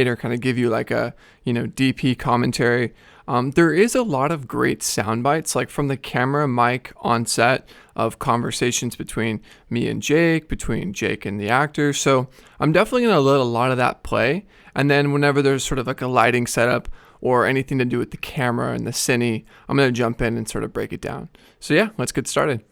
or kind of give you like a, DP commentary. There is a lot of great sound bites, like from the camera mic on set of conversations between me and Jake, between Jake and the actor. So I'm definitely going to let a lot of that play. And then whenever there's sort of like a lighting setup or anything to do with the camera and the cine, I'm going to jump in and sort of break it down. So yeah, let's get started.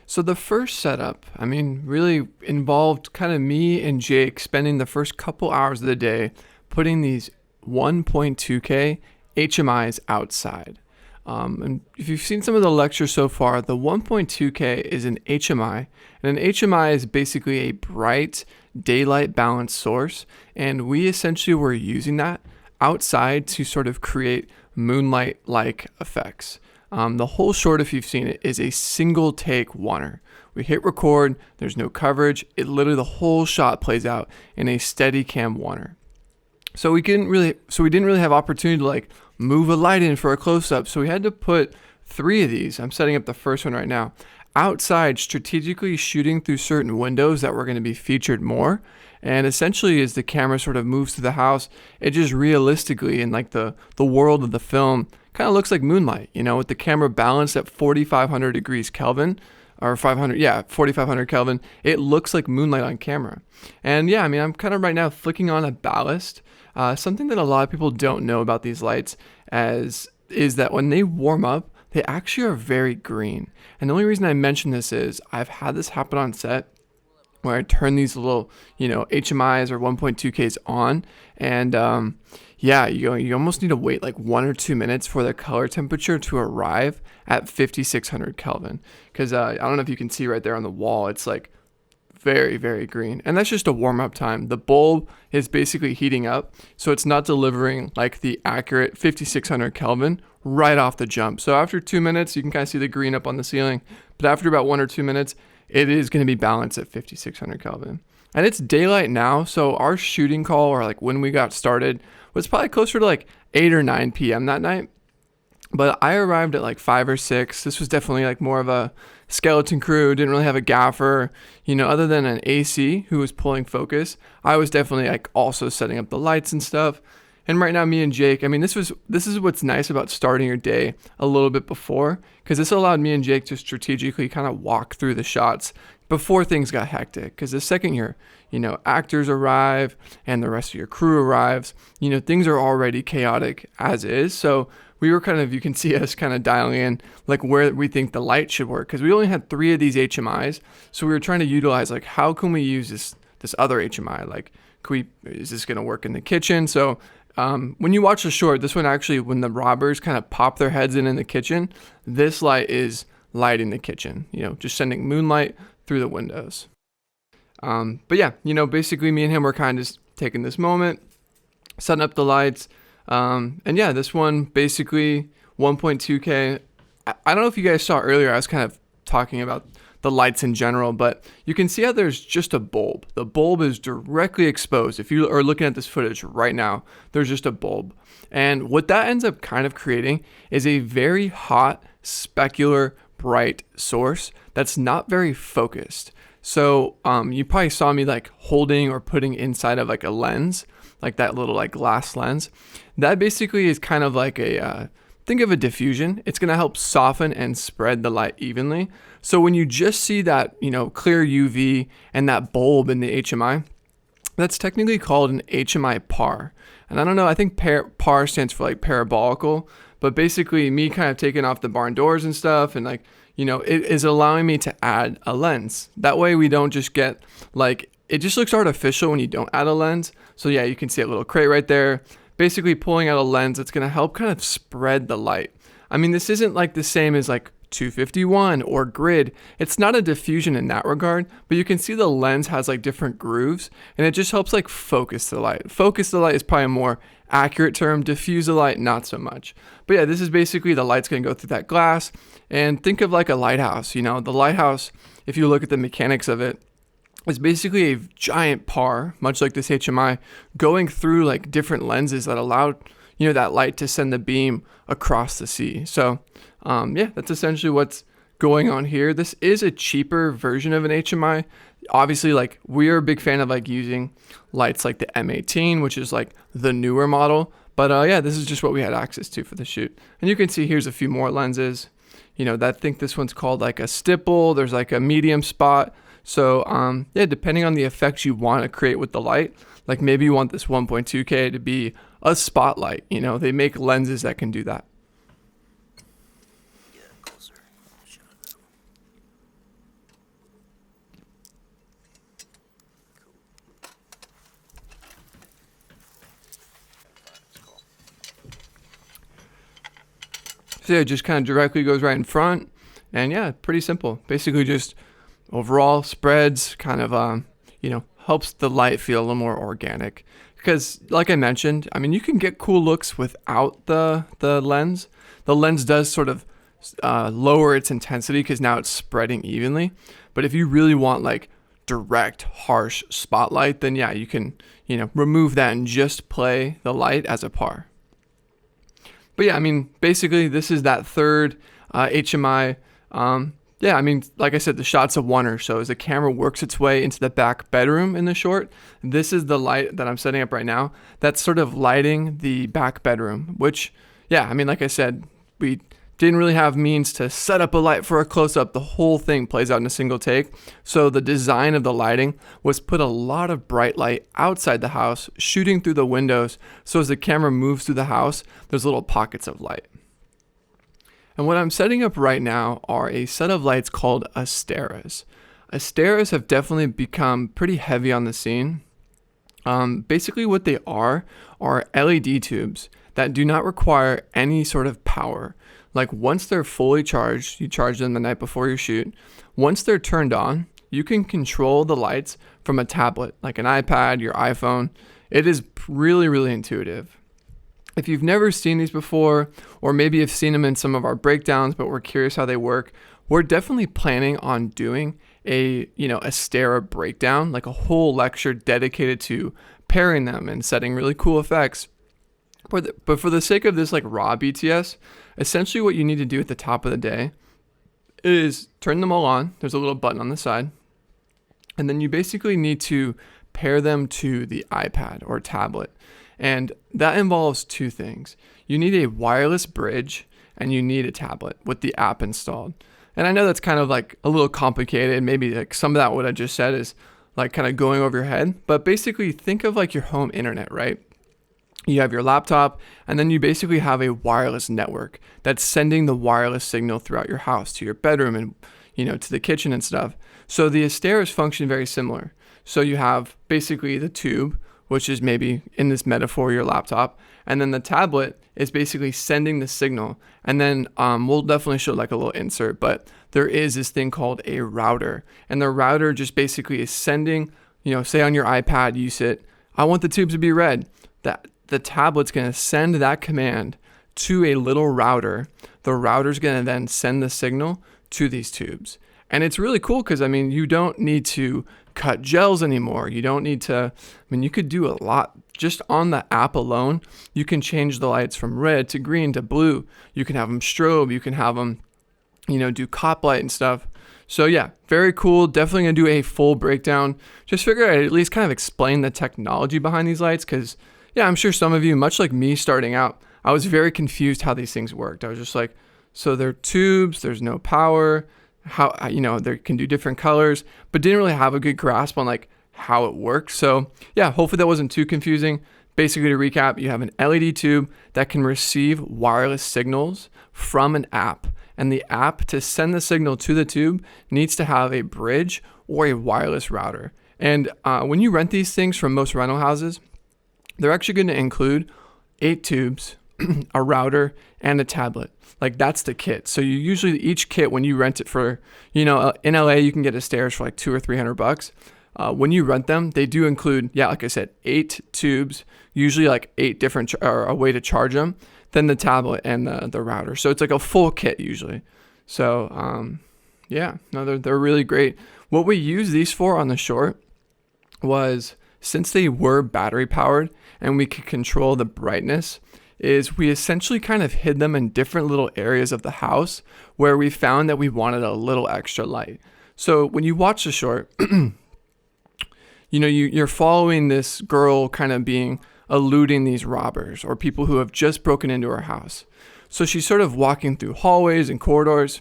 So the first setup, really involved kind of me and Jake spending the first couple hours of the day putting these 1.2K HMIs outside. And if you've seen some of the lectures so far, the 1.2K is an HMI, and an HMI is basically a bright daylight balance source, and we essentially were using that outside to sort of create moonlight-like effects. The whole short, if you've seen it, is a single take oneer. We hit record, there's no coverage, the whole shot plays out in a Steadicam oneer. So we didn't really have opportunity to like move a light in for a close-up. So we had to put 3 of these, I'm setting up the first one right now, outside, strategically shooting through certain windows that were going to be featured more. And essentially as the camera sort of moves through the house, it just realistically in like the world of the film kind of looks like moonlight, with the camera balanced at 4,500 degrees Kelvin. Or 4,500 Kelvin, it looks like moonlight on camera. And yeah, I'm kind of right now flicking on a ballast. Something that a lot of people don't know about these lights is that when they warm up, they actually are very green. And the only reason I mention this is I've had this happen on set where I turn these little, HMIs or 1.2Ks on, and you almost need to wait like 1 or 2 minutes for the color temperature to arrive at 5,600 Kelvin. Because I don't know if you can see right there on the wall, it's like very, very green. And that's just a warm up time. The bulb is basically heating up, so it's not delivering like the accurate 5,600 Kelvin right off the jump. So after 2 minutes, you can kind of see the green up on the ceiling. But after about 1 or 2 minutes, it is going to be balanced at 5,600 Kelvin. And it's daylight now, so our shooting call, or like when we got started, was probably closer to like 8 or 9 p.m. that night. But I arrived at like 5 or 6. This was definitely like more of a skeleton crew, didn't really have a gaffer, other than an AC who was pulling focus. I was definitely like also setting up the lights and stuff. And right now, me and Jake, this is what's nice about starting your day a little bit before, because this allowed me and Jake to strategically kind of walk through the shots before things got hectic. Because the second your, actors arrive and the rest of your crew arrives, things are already chaotic as is. So we were you can see us kind of dialing in like where we think the light should work, because we only had 3 of these HMIs. So we were trying to utilize like, how can we use this other HMI? Like, is this going to work in the kitchen? So when you watch the short, this one actually, when the robbers kind of pop their heads in the kitchen, this light is lighting the kitchen, just sending moonlight through the windows. But yeah, basically me and him were kind of just taking this moment, setting up the lights. And yeah, this one basically 1.2K. I don't know if you guys saw earlier, I was kind of talking about the lights in general, but you can see how there's just a bulb. The bulb is directly exposed. If you are looking at this footage right now, there's just a bulb. And what that ends up kind of creating is a very hot, specular, bright source that's not very focused. So you probably saw me like holding or putting inside of like a lens, like that little like glass lens. That basically is kind of like think of a diffusion. It's going to help soften and spread the light evenly. So when you just see that, clear UV and that bulb in the HMI, that's technically called an HMI par. And I don't know, I think par stands for like parabolical, but basically me kind of taking off the barn doors and stuff and like, it is allowing me to add a lens. That way we don't just get like, it just looks artificial when you don't add a lens. So yeah, you can see a little crate right there. Basically pulling out a lens that's going to help kind of spread the light. This isn't like the same as like 251 or grid. It's not a diffusion in that regard, but you can see the lens has like different grooves, and it just helps like focus the light. Focus the light is probably a more accurate term. Diffuse the light, not so much. But yeah, this is basically the light's going to go through that glass, and think of like a lighthouse. The lighthouse, if you look at the mechanics of it, is basically a giant par, much like this HMI, going through like different lenses that allowed that light to send the beam across the sea. So yeah, that's essentially what's going on here. This is a cheaper version of an HMI Obviously, like we're a big fan of like using lights like the M18, which is like the newer model. But yeah, this is just what we had access to for the shoot. And you can see here's a few more lenses. I think this one's called like a stipple. There's like a medium spot. So yeah, depending on the effects you want to create with the light, like maybe you want this 1.2K to be a spotlight. They make lenses that can do that. So yeah, it just kind of directly goes right in front. And yeah, pretty simple. Basically just overall spreads, kind of, helps the light feel a little more organic. Because like I mentioned, I mean, you can get cool looks without the lens. The lens does sort of lower its intensity because now it's spreading evenly. But if you really want like direct, harsh spotlight, then yeah, you can, remove that and just play the light as a par. But yeah, I mean, basically this is that third HMI. Yeah, I mean, like I said, the shot's a oneer. So as the camera works its way into the back bedroom in the short, this is the light that I'm setting up right now. That's sort of lighting the back bedroom, which, yeah, I mean, like I said, we didn't really have means to set up a light for a close-up. The whole thing plays out in a single take. So the design of the lighting was put a lot of bright light outside the house, shooting through the windows. So as the camera moves through the house, there's little pockets of light. And what I'm setting up right now are a set of lights called Asteras. Asteras have definitely become pretty heavy on the scene. Basically what they are LED tubes that do not require any sort of power. Like once they're fully charged, you charge them the night before your shoot. Once they're turned on, you can control the lights from a tablet, like an iPad, your iPhone. It is really, really intuitive. If you've never seen these before, or maybe you've seen them in some of our breakdowns, but we're curious how they work, we're definitely planning on doing a Astera breakdown, like a whole lecture dedicated to pairing them and setting really cool effects. But for the sake of this like raw BTS, essentially what you need to do at the top of the day is turn them all on. There's a little button on the side. And then you basically need to pair them to the iPad or tablet. And that involves two things. You need a wireless bridge and you need a tablet with the app installed. And I know that's kind of like a little complicated. Maybe like some of that what I just said is like kind of going over your head. But basically think of like your home internet, right? You have your laptop and then you basically have a wireless network that's sending the wireless signal throughout your house to your bedroom and, to the kitchen and stuff. So the Asteras function very similar. So you have basically the tube, which is maybe in this metaphor, your laptop. And then the tablet is basically sending the signal. And then we'll definitely show like a little insert, but there is this thing called a router. And the router just basically is sending, say on your iPad, you sit, I want the tubes to be red. That the tablet's gonna send that command to a little router. The router's gonna then send the signal to these tubes. And it's really cool because, I mean, you don't need to cut gels anymore. You don't need to, you could do a lot just on the app alone. You can change the lights from red to green to blue. You can have them strobe. You can have them, do cop light and stuff. So yeah, very cool. Definitely gonna do a full breakdown. Just figure I'd at least kind of explain the technology behind these lights because, yeah, I'm sure some of you, much like me starting out, I was very confused how these things worked. I was just like, so they're tubes, there's no power, how they can do different colors, but didn't really have a good grasp on like how it works. So yeah, hopefully that wasn't too confusing. Basically, to recap, you have an LED tube that can receive wireless signals from an app, and the app to send the signal to the tube needs to have a bridge or a wireless router. And when you rent these things from most rental houses, they're actually going to include 8 tubes, a router, and a tablet. Like that's the kit. So you usually each kit when you rent it for, in LA you can get Asteras for like $200 or $300. When you rent them, they do include, yeah, like I said, 8 tubes, usually like 8 different or a way to charge them, then the tablet and the router. So it's like a full kit usually. So yeah, no, they're really great. What we use these for on the short was, since they were battery powered and we could control the brightness, is we essentially kind of hid them in different little areas of the house where we found that we wanted a little extra light. So when you watch the short, you're following this girl kind of eluding these robbers or people who have just broken into her house. So she's sort of walking through hallways and corridors.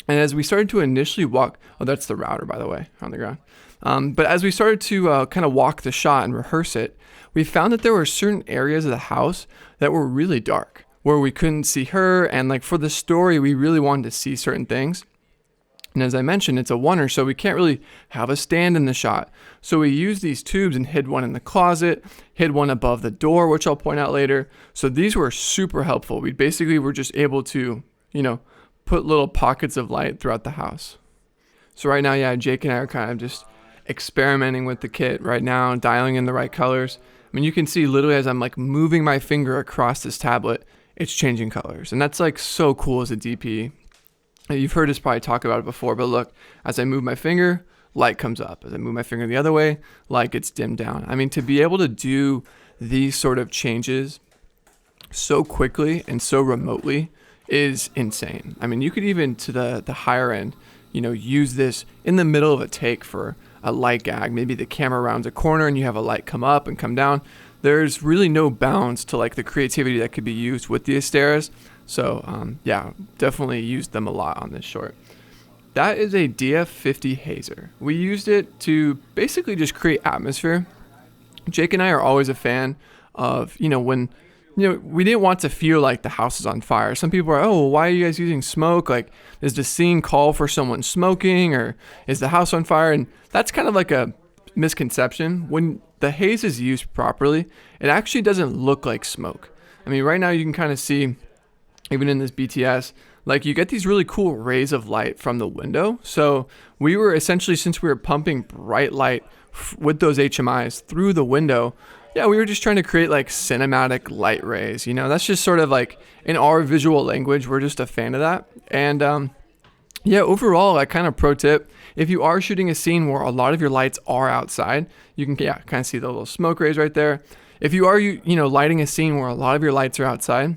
And as we started to initially walk, oh, that's the router, by the way, on the ground. But as we started to kind of walk the shot and rehearse it, we found that there were certain areas of the house that were really dark, where we couldn't see her. And like for the story, we really wanted to see certain things. And as I mentioned, it's a oneer, so we can't really have a stand in the shot. So we used these tubes and hid one in the closet, hid one above the door, which I'll point out later. So these were super helpful. We basically were just able to, put little pockets of light throughout the house. So right now, yeah, Jake and I are kind of just experimenting with the kit right now, dialing in the right colors. I mean, you can see literally as I'm like moving my finger across this tablet, it's changing colors. And that's like so cool as a DP. You've heard us probably talk about it before, but look, as I move my finger, light comes up. As I move my finger the other way, light gets dimmed down. I mean, to be able to do these sort of changes so quickly and so remotely is insane. I mean, you could even to the higher end, use this in the middle of a take for a light gag. Maybe the camera rounds a corner and you have a light come up and come down. There's really no bounds to like the creativity that could be used with the Asteras. So yeah, definitely used them a lot on this short. That is a DF50 hazer. We used it to basically just create atmosphere. Jake and I are always a fan of, when, we didn't want to feel like the house is on fire. Some people are, oh, well, why are you guys using smoke? Like, does the scene call for someone smoking or is the house on fire? And that's kind of like a misconception. When the haze is used properly, it actually doesn't look like smoke. I mean, right now you can kind of see, even in this BTS, like you get these really cool rays of light from the window. So we were essentially, since we were pumping bright light with those HMIs through the window, yeah, we were just trying to create like cinematic light rays. That's just sort of like in our visual language, we're just a fan of that. And yeah, overall, like kind of pro tip, if you are shooting a scene where a lot of your lights are outside, you can kind of see the little smoke rays right there. If you are, lighting a scene where a lot of your lights are outside,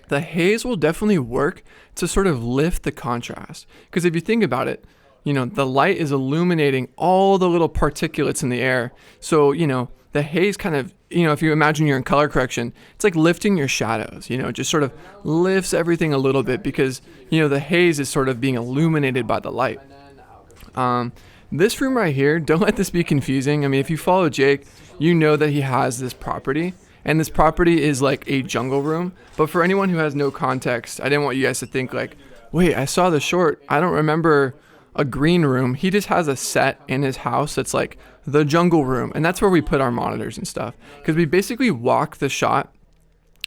the haze will definitely work to sort of lift the contrast. Because if you think about it, the light is illuminating all the little particulates in the air. So, the haze kind of, if you imagine you're in color correction, it's like lifting your shadows, it just sort of lifts everything a little bit because, the haze is sort of being illuminated by the light. This room right here, don't let this be confusing. I mean, if you follow Jake, you know that he has this property. And this property is like a jungle room. But for anyone who has no context, I didn't want you guys to think like, wait, I saw the short. I don't remember a green room. He just has a set in his house that's like the jungle room. And that's where we put our monitors and stuff. Because we basically walk the shot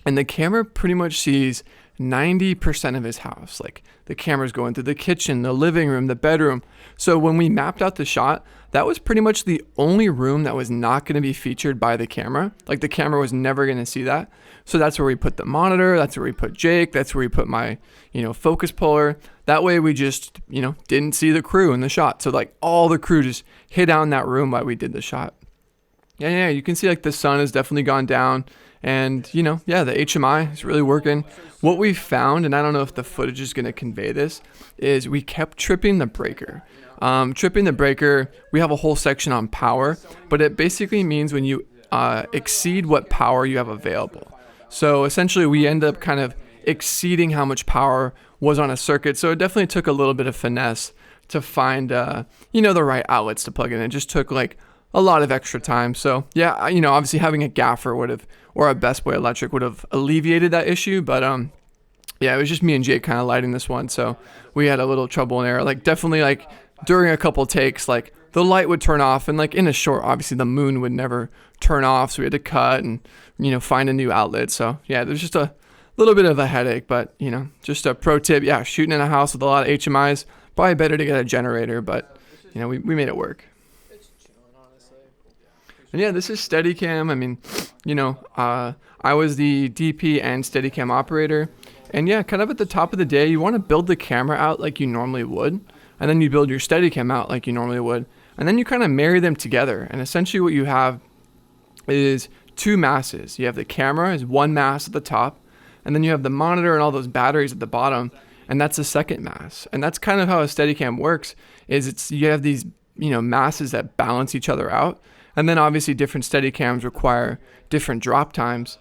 and the camera pretty much sees 90% of his house. Like the camera's going through the kitchen, the living room, the bedroom. So when we mapped out the shot, that was pretty much the only room that was not going to be featured by the camera. Like the camera was never going to see that. So that's where we put the monitor. That's where we put Jake. That's where we put my, focus puller. That way we just, didn't see the crew in the shot. So like all the crew just hid out in that room while we did the shot. Yeah, you can see like the sun has definitely gone down. And, the HMI is really working. What we found, and I don't know if the footage is going to convey this, is we kept tripping the breaker. Tripping the breaker, we have a whole section on power, but it basically means when you exceed what power you have available. So essentially we end up kind of exceeding how much power was on a circuit. So it definitely took a little bit of finesse to find, the right outlets to plug in. It just took like a lot of extra time. So yeah, obviously having a gaffer or a Best Boy Electric would have alleviated that issue. But yeah, it was just me and Jake kind of lighting this one. So we had a little trouble in error. Like definitely like during a couple takes, like the light would turn off and like in a short, obviously the moon would never turn off. So we had to cut and, find a new outlet. So yeah, there's just a little bit of a headache, but just a pro tip. Yeah, shooting in a house with a lot of HMIs, probably better to get a generator, but we made it work. And yeah, this is Steadicam. I mean, I was the DP and Steadicam operator. And yeah, kind of at the top of the day, you want to build the camera out like you normally would. And then you build your Steadicam out like you normally would. And then you kind of marry them together. And essentially what you have is two masses. You have the camera as one mass at the top. And then you have the monitor and all those batteries at the bottom. And that's the second mass. And that's kind of how a Steadicam works, is you have these masses that balance each other out. And then obviously different Steadicams require different drop times.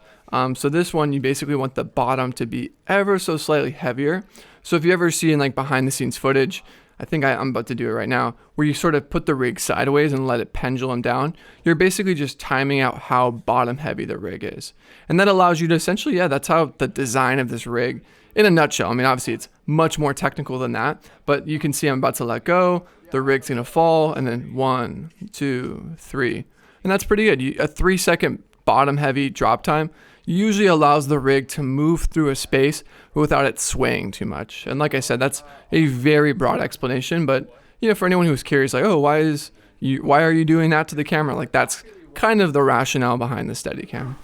So this one, you basically want the bottom to be ever so slightly heavier. So if you ever see in like behind the scenes footage, I think I'm about to do it right now, where you sort of put the rig sideways and let it pendulum down, you're basically just timing out how bottom heavy the rig is. And that allows you to essentially, that's how the design of this rig, in a nutshell. I mean, obviously it's much more technical than that, but you can see I'm about to let go, the rig's gonna fall, and then 1, 2, 3. And that's pretty good. A 3-second bottom heavy drop time usually allows the rig to move through a space without it swaying too much. And like I said, that's a very broad explanation, but for anyone who's curious, like, oh, why are you doing that to the camera? Like, that's kind of the rationale behind the Steadicam.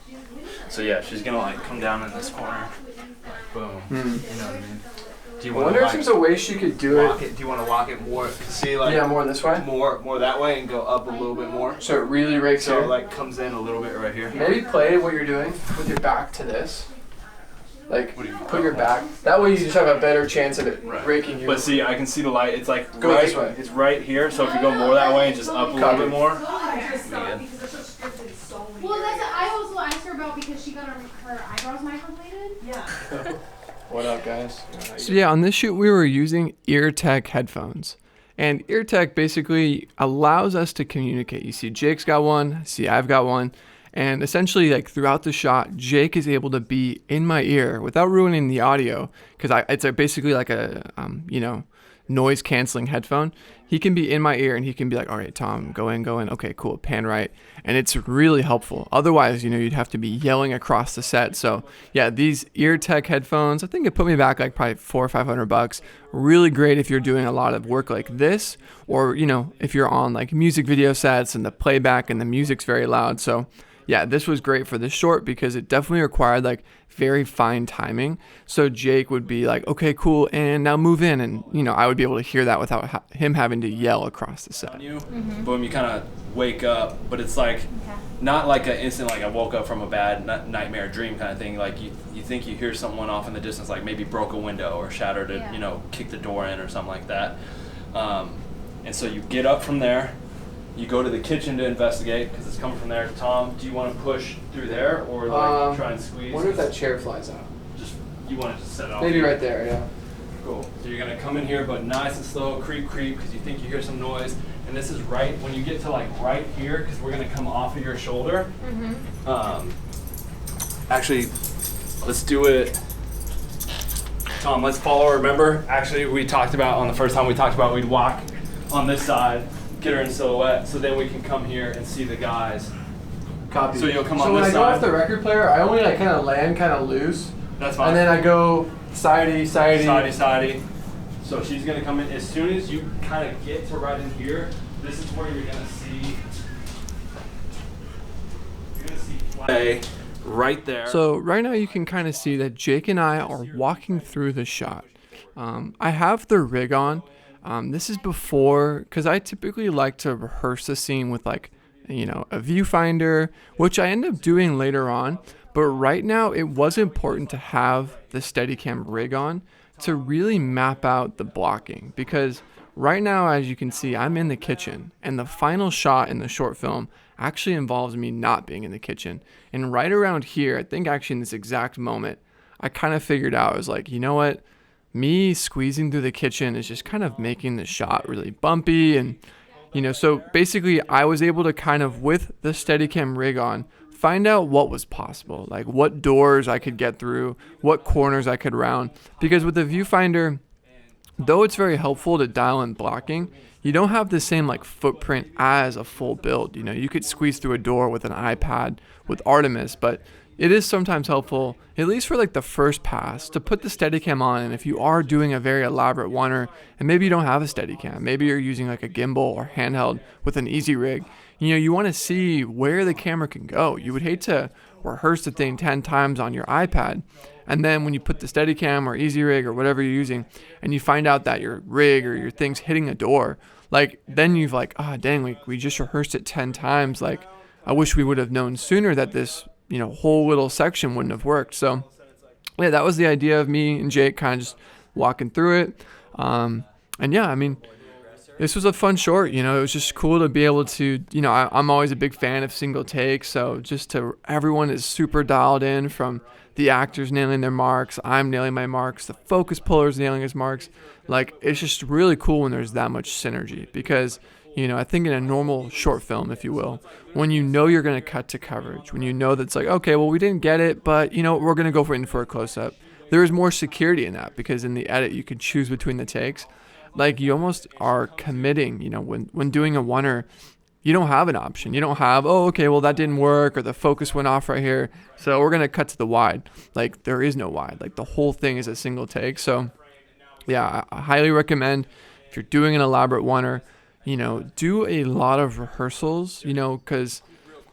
So yeah, she's gonna like come down in this corner. Boom. You know what I mean? Do you I wonder if there's a way she could do it. Do you want to walk it more? See, like more this way. More that way, and go up a little bit more. So it really rakes So here. it like comes in a little bit right here. Maybe play what you're doing with your back to this. Like, What do you mean? put your back. That way you just have a better chance of it raking you. But see, I can see the light. It's like Go this way. It's right here. So if you go more that way and just up a little bit more. Well, that's what I also asked her about because she got her eyebrows microbladed. Yeah. What up, guys? So yeah, on this shoot we were using EarTech headphones. And EarTech basically allows us to communicate. You see Jake's got one, see I've got one. And essentially, like throughout the shot, Jake is able to be in my ear without ruining the audio, because it's basically like a noise canceling headphone. He can be in my ear and he can be like, all right, Tom, go in. Okay, cool, pan right. And it's really helpful. Otherwise, you'd have to be yelling across the set. So yeah, these EarTech headphones, I think it put me back like probably $400 or $500. Really great if you're doing a lot of work like this, or if you're on like music video sets and the playback and the music's very loud. So yeah, this was great for this short because it definitely required like very fine timing. So Jake would be like, okay, cool, and now move in. And, I would be able to hear that without him having to yell across the set. Boom, you kind of wake up, but it's like not like an instant, like I woke up from a bad nightmare dream kind of thing. Like you think you hear someone off in the distance, like maybe broke a window or shattered it, kicked the door in or something like that. And so you get up from there. You go to the kitchen to investigate because it's coming from there. Tom, do you want to push through there or like try and squeeze? I wonder if that chair flies out. You want to just set it off? Maybe right there, yeah. Cool. So you're going to come in here, but nice and slow, creep, because you think you hear some noise. And this is right when you get to like right here, because we're going to come off of your shoulder. Actually, let's do it. Tom, let's follow. Remember, actually, we talked about on the first time we'd walk on this side. Get her in silhouette, so then we can come here and see the guys. Copy. So you'll come on So when this I go side. off the record player, I only like kind of land kind of loose. That's fine. And then I go sidey. Sidey. So she's gonna come in as soon as you kind of get to right in here. This is where you're gonna see. Play right there. So right now you can kind of see that Jake and I are walking through the shot. I have the rig on. This is before, because I typically like to rehearse the scene with like, a viewfinder, which I end up doing later on. But right now it was important to have the Steadicam rig on to really map out the blocking, because right now, as you can see, I'm in the kitchen and the final shot in the short film actually involves me not being in the kitchen. And right around here, I think actually in this exact moment, I kind of figured out, I was like, you know what? Me squeezing through the kitchen is just kind of making the shot really bumpy. And, so basically I was able to kind of, with the Steadicam rig on, find out what was possible, like what doors I could get through, what corners I could round. Because with the viewfinder, though it's very helpful to dial in blocking, you don't have the same like footprint as a full build. You could squeeze through a door with an iPad with Artemis, but it is sometimes helpful, at least for like the first pass, to put the Steadicam on. And if you are doing a very elaborate oneer and maybe you don't have a Steadicam, maybe you're using like a gimbal or handheld with an easy rig, you want to see where the camera can go. You would hate to rehearse the thing 10 times on your iPad, and then when you put the Steadicam or easy rig or whatever you're using and you find out that your rig or your thing's hitting a door, like then you've like, dang, we just rehearsed it 10 times. Like I wish we would have known sooner that this whole little section wouldn't have worked. So yeah, that was the idea of me and Jake kind of just walking through it. And yeah, I mean, This was a fun short, you know, it was just cool to be able to, you know, I'm always a big fan of single takes. So just to, everyone is super dialed in, from the actors nailing their marks, I'm nailing my marks, the focus puller's nailing his marks. Like, it's just really cool when there's that much synergy, because, you know, I think in a normal short film, if you will, when you know you're going to cut to coverage, when you know that's like, okay, well, we didn't get it, but, you know, we're going to go for a close-up. There is more security in that, because in the edit, you can choose between the takes. Like, you almost are committing, you know, when doing a oneer, you don't have an option. You don't have, oh, okay, well, that didn't work, or the focus went off right here, so we're going to cut to the wide. Like, there is no wide. Like, the whole thing is a single take. So, yeah, I highly recommend, if you're doing an elaborate oneer, you know, do a lot of rehearsals, you know, because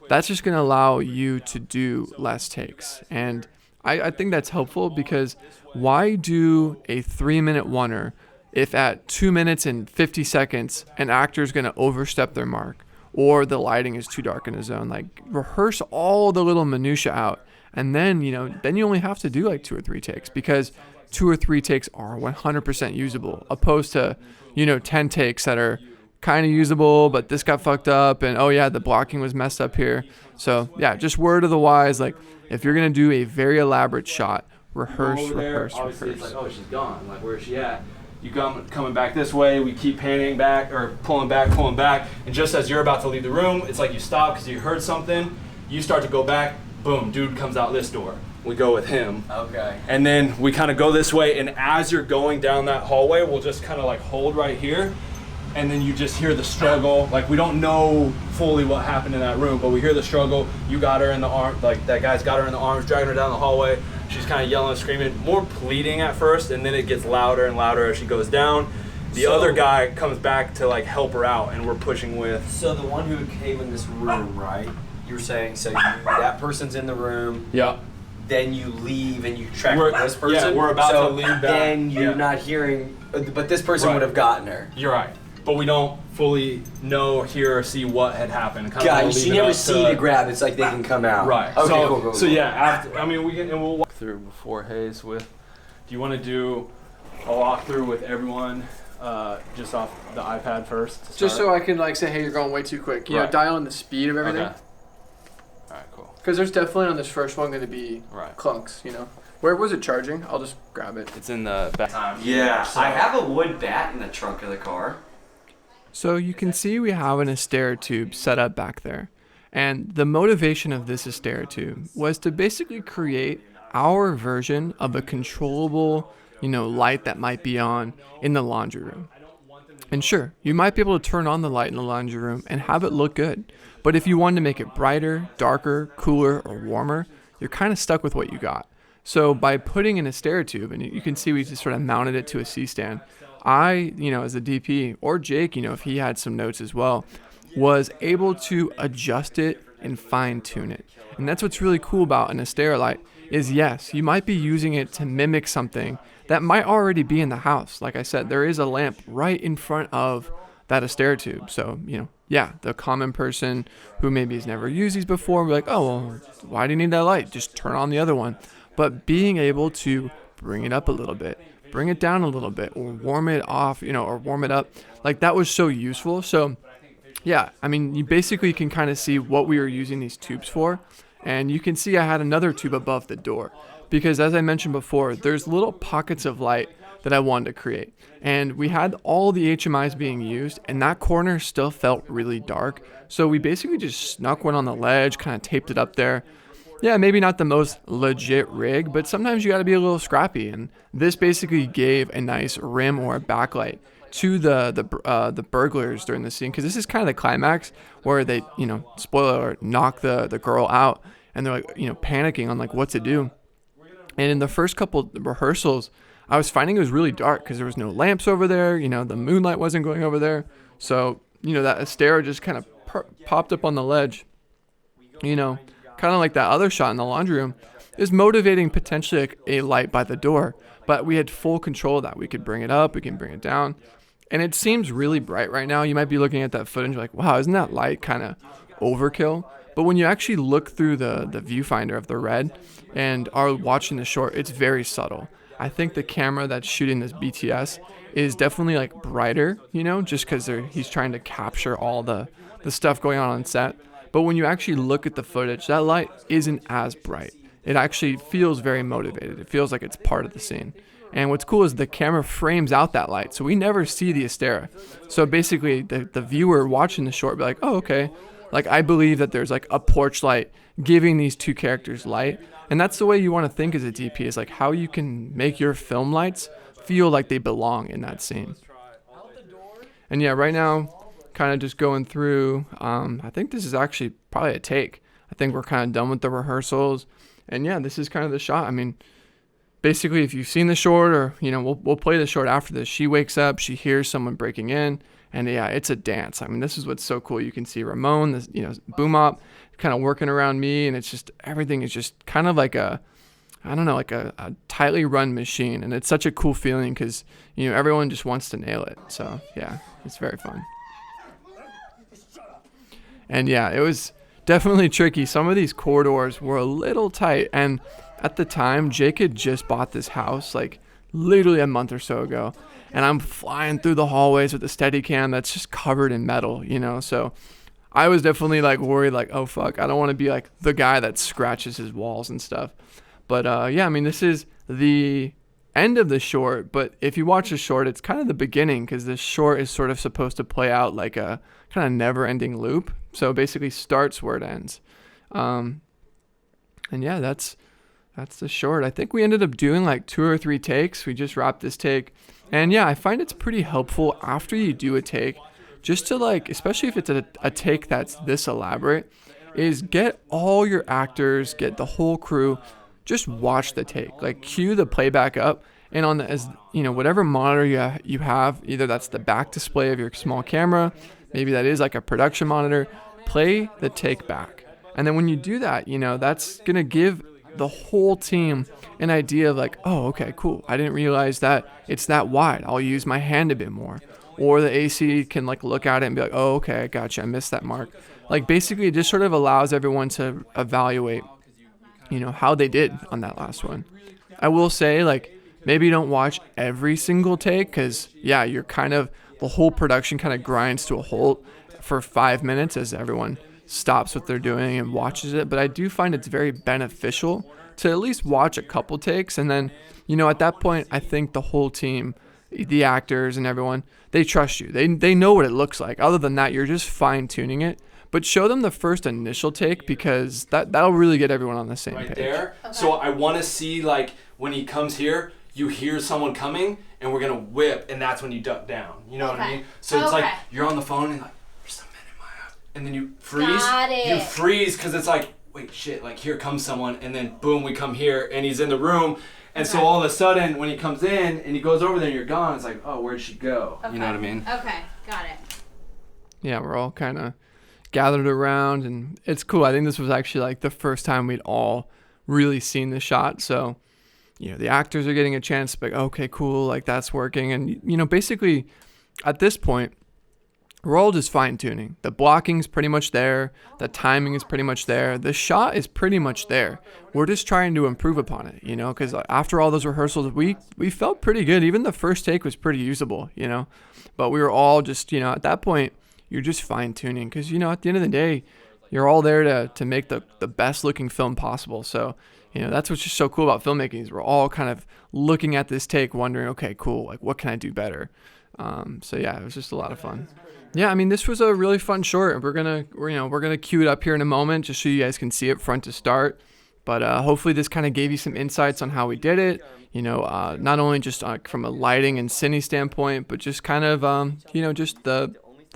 that's just going to allow you to do less takes. And I think that's helpful, because why do a 3-minute oneer if at 2 minutes and 50 seconds an actor is going to overstep their mark, or the lighting is too dark in a zone? Like, rehearse all the little minutia out, and then, you know, then you only have to do like 2 or 3 takes, because 2 or 3 takes are 100% usable, opposed to, you know, 10 takes that are kind of usable, but this got fucked up, and oh yeah, the blocking was messed up here. So yeah, just word of the wise, like, if you're going to do a very elaborate shot, rehearse. It's like, oh, she's gone. Like, where is she at? You coming back this way, we keep panning back, or pulling back, and just as you're about to leave the room, it's like you stop because you heard something, you start to go back, boom, dude comes out this door. We go with him. Okay. And then we kind of go this way, and as you're going down that hallway, we'll just kind of like hold right here, and then you just hear the struggle. Like, we don't know fully what happened in that room, but we hear the struggle. You got her in the arm, like that guy's got her in the arms, dragging her down the hallway. She's kind of yelling and screaming, more pleading at first, and then it gets louder and louder as she goes down. The other guy comes back to like help her out, and we're pushing with. So the one who came in this room, right? You were saying, so that person's in the room. Yeah. Then you leave and you track this person. Yeah, we're about to leave that. Then you're not hearing, but this person would have gotten her. You're right. But we don't fully know, hear, or see what had happened. Got you. You never see the grab. It's like they can come out. Right. Okay, so, cool. So yeah, after, I mean, we'll walk through before Hayes with. Do you want to do a walkthrough with everyone just off the iPad first? Just so I can like say, hey, you're going way too quick. You know, dial in the speed of everything. Okay. All right, cool. Because there's definitely on this first one going to be clunks, you know. Where was it charging? I'll just grab it. It's in the back. Yeah, so. I have a wood bat in the trunk of the car. So you can see we have an Astera tube set up back there. And the motivation of this Astera tube was to basically create our version of a controllable, you know, light that might be on in the laundry room. And sure, you might be able to turn on the light in the laundry room and have it look good. But if you wanted to make it brighter, darker, cooler, or warmer, you're kind of stuck with what you got. So by putting in a Astera tube, and you can see we just sort of mounted it to a C-stand, I, you know, as a DP, or Jake, you know, if he had some notes as well, was able to adjust it and fine tune it. And that's what's really cool about an Astera light is, yes, you might be using it to mimic something that might already be in the house. Like I said, there is a lamp right in front of that Astera tube. So, you know, yeah, the common person who maybe has never used these before will be like, oh, well, why do you need that light? Just turn on the other one. But being able to bring it up a little bit, bring it down a little bit, or warm it off, you know, or warm it up, like that was so useful. So yeah, I mean, you basically can kind of see what we were using these tubes for. And you can see I had another tube above the door because, as I mentioned before, there's little pockets of light that I wanted to create. And we had all the HMIs being used, and that corner still felt really dark. So we basically just snuck one on the ledge, kind of taped it up there. Yeah, maybe not the most legit rig, but sometimes you got to be a little scrappy. And this basically gave a nice rim or a backlight to the burglars during the scene, because this is kind of the climax where they, you know, spoiler alert, knock the girl out, and they're like, you know, panicking on like what to do. And in the first couple rehearsals, I was finding it was really dark because there was no lamps over there. You know, the moonlight wasn't going over there. So, you know, that Astera just kind of popped up on the ledge, you know, kind of like that other shot in the laundry room, is motivating potentially like a light by the door. But we had full control of that. We could bring it up, we can bring it down. And it seems really bright right now. You might be looking at that footage like, wow, isn't that light kind of overkill? But when you actually look through the viewfinder of the red and are watching the short, it's very subtle. I think the camera that's shooting this BTS is definitely like brighter, just because he's trying to capture all the stuff going on set. But when you actually look at the footage, that light isn't as bright. It actually feels very motivated. It feels like it's part of the scene. And what's cool is the camera frames out that light, so we never see the Astera. So basically, the viewer watching the short be like, oh, okay. Like, I believe that there's like a porch light giving these two characters light. And that's the way you want to think as a DP, is like how you can make your film lights feel like they belong in that scene. And yeah, right now, kind of just going through, I think this is actually probably a take. I think we're kind of done with the rehearsals. And yeah, this is kind of the shot. I mean, basically, if you've seen the short, or, we'll play the short after this. She wakes up, she hears someone breaking in, and yeah, it's a dance. I mean, this is what's so cool. You can see Ramon, this, boom op, kind of working around me, and it's just, everything is just kind of like a tightly run machine. And it's such a cool feeling because, everyone just wants to nail it. So yeah, it's very fun. And yeah, it was definitely tricky. Some of these corridors were a little tight, and at the time, Jake had just bought this house, like literally a month or so ago, and I'm flying through the hallways with the Steadicam that's just covered in metal, so I was definitely like worried, like, oh fuck, I don't want to be like the guy that scratches his walls and stuff. But yeah, I mean, this is the end of the short, but if you watch the short, it's kind of the beginning, because this short is sort of supposed to play out like a kind of never-ending loop. So it basically starts where it ends. And yeah, that's the short. I think we ended up doing like 2 or 3 takes. We just wrapped this take. And yeah, I find it's pretty helpful after you do a take, just to like, especially if it's a take that's this elaborate, is get all your actors, get the whole crew, just watch the take. Like, cue the playback up, and on whatever monitor you have, either that's the back display of your small camera, maybe that is like a production monitor, play the take back. And then when you do that, that's going to give the whole team an idea of like, oh, okay, cool. I didn't realize that it's that wide. I'll use my hand a bit more. Or the AC can like look at it and be like, oh, okay, I gotcha. I missed that mark. Like, basically it just sort of allows everyone to evaluate, how they did on that last one. I will say, like, maybe don't watch every single take, because yeah, you're kind of, the whole production kind of grinds to a halt for 5 minutes as everyone stops what they're doing and watches it. But I do find it's very beneficial to at least watch a couple takes, and then at that point, I think the whole team, the actors and everyone, they trust you. They know what it looks like. Other than that, you're just fine tuning it. But show them the first initial take, because that'll really get everyone on the same page. Right there. Okay. So I want to see, like, when he comes here, you hear someone coming, and we're gonna whip, and that's when you duck down. You know what I mean? So it's like you're on the phone and like, there's something in my house, and then you freeze. Got it. You freeze because it's like, wait, shit, like here comes someone, and then boom, we come here, and he's in the room. And so all of a sudden, when he comes in and he goes over there and you're gone, it's like, oh, where'd she go? Okay. You know what I mean? Okay, got it. Yeah, we're all kind of gathered around, and it's cool. I think this was actually like the first time we'd all really seen the shot. So, the actors are getting a chance to be like, okay, cool, like that's working. And, basically at this point, we're all just fine tuning. The blocking's pretty much there. The timing is pretty much there. The shot is pretty much there. We're just trying to improve upon it, because after all those rehearsals, we felt pretty good. Even the first take was pretty usable, but we were all just, at that point, you're just fine tuning, because, at the end of the day, you're all there to make the best looking film possible. So, that's what's just so cool about filmmaking, is we're all kind of looking at this take, wondering, okay, cool, like what can I do better? So yeah, it was just a lot of fun. Yeah, I mean, this was a really fun short. We're gonna cue it up here in a moment, just so you guys can see it front to start. But hopefully this kind of gave you some insights on how we did it. Not only just from a lighting and cine standpoint, but just kind of just the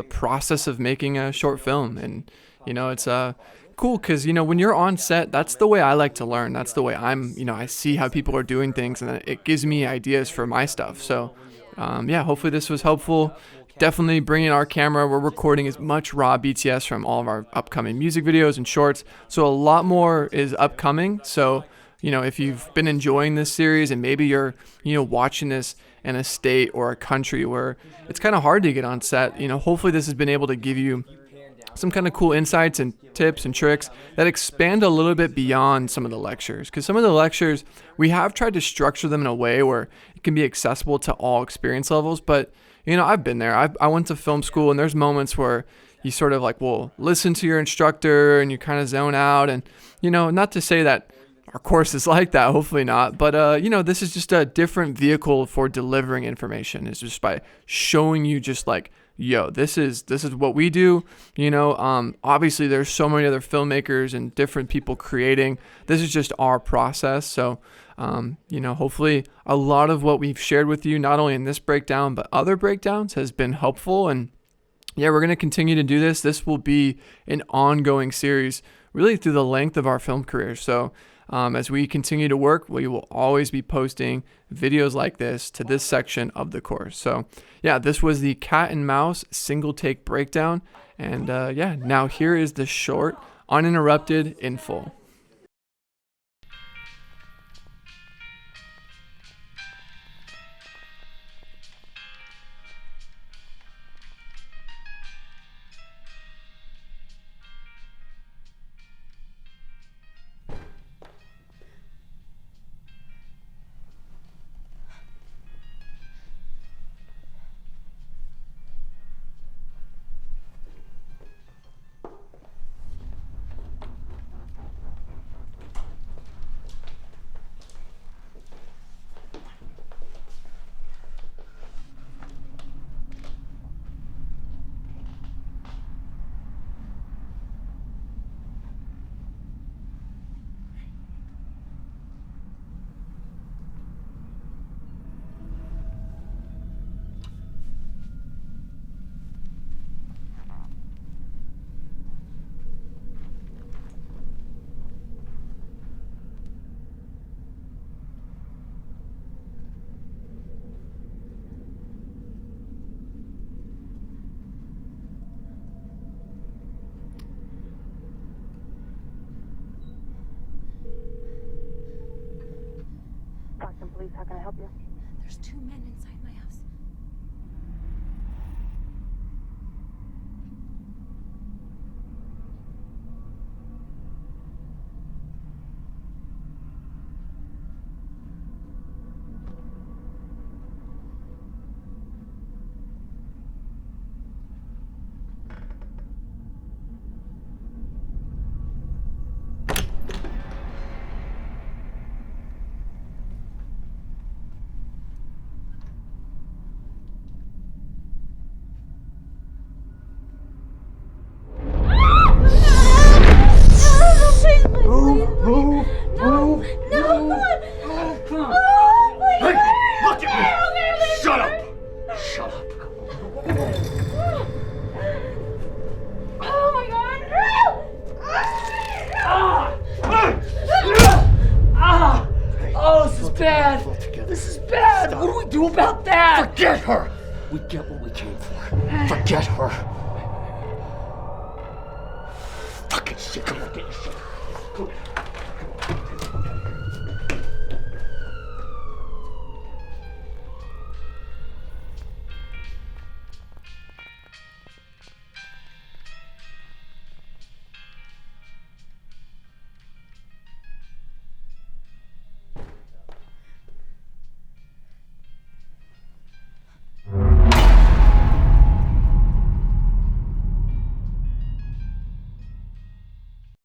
process of making a short film. And it's cool, because when you're on set, that's the way I like to learn. That's the way I see how people are doing things, and it gives me ideas for my stuff. So yeah, hopefully this was helpful. Definitely bring in our camera. We're recording as much raw BTS from all of our upcoming music videos and shorts. So a lot more is upcoming. So, if you've been enjoying this series, and maybe you're, watching this in a state or a country where it's kind of hard to get on set, hopefully this has been able to give you some kind of cool insights and tips and tricks that expand a little bit beyond some of the lectures. Because some of the lectures, we have tried to structure them in a way where it can be accessible to all experience levels. But, I've been there. I went to film school, and there's moments where you sort of listen to your instructor and you kind of zone out. And, not to say that our course is like that, hopefully not. But, this is just a different vehicle for delivering information. It's just by showing you just this is what we do. Obviously there's so many other filmmakers and different people creating. This is just our process. So, hopefully a lot of what we've shared with you, not only in this breakdown, but other breakdowns, has been helpful. And yeah, we're going to continue to do this. This will be an ongoing series really through the length of our film career. So, as we continue to work, we will always be posting videos like this to this section of the course. So yeah, this was the cat and mouse single take breakdown. And now here is the short, uninterrupted in full. Police, how can I help you? There's 2 men inside my house. Forget her! We get what we came for. Forget her. Fucking shit. Come on, get your shit. Come on.